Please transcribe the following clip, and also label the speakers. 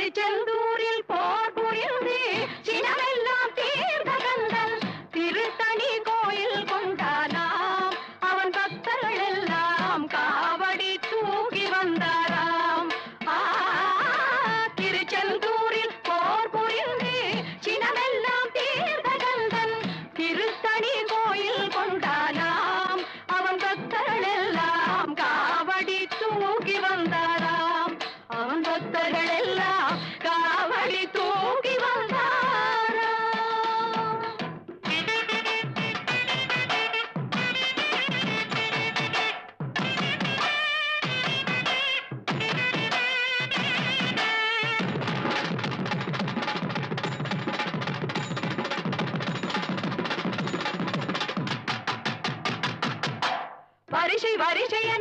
Speaker 1: திருச்செந்தூரில் போர் புரிந்து சினமெல்லாம் தீர்ந்த கந்தன் திருத்தணி கோயில் கொண்டானாம். அவன் பக்தர்கள் எல்லாம் காவடி தூக்கி வந்தாராம். திருச்செந்தூரில் போர் புரிந்து சினமெல்லாம் தீர்ந்த கந்தன் திருத்தணி கோயில் கொண்டானாம். அவன் பக்தர்கள் எல்லாம் காவடி தூக்கி வந்தாராம். அவன் பக்தர்கள் எல்லாம் காவடி தூக்கி வந்தாராம். வரிசை வரிசைய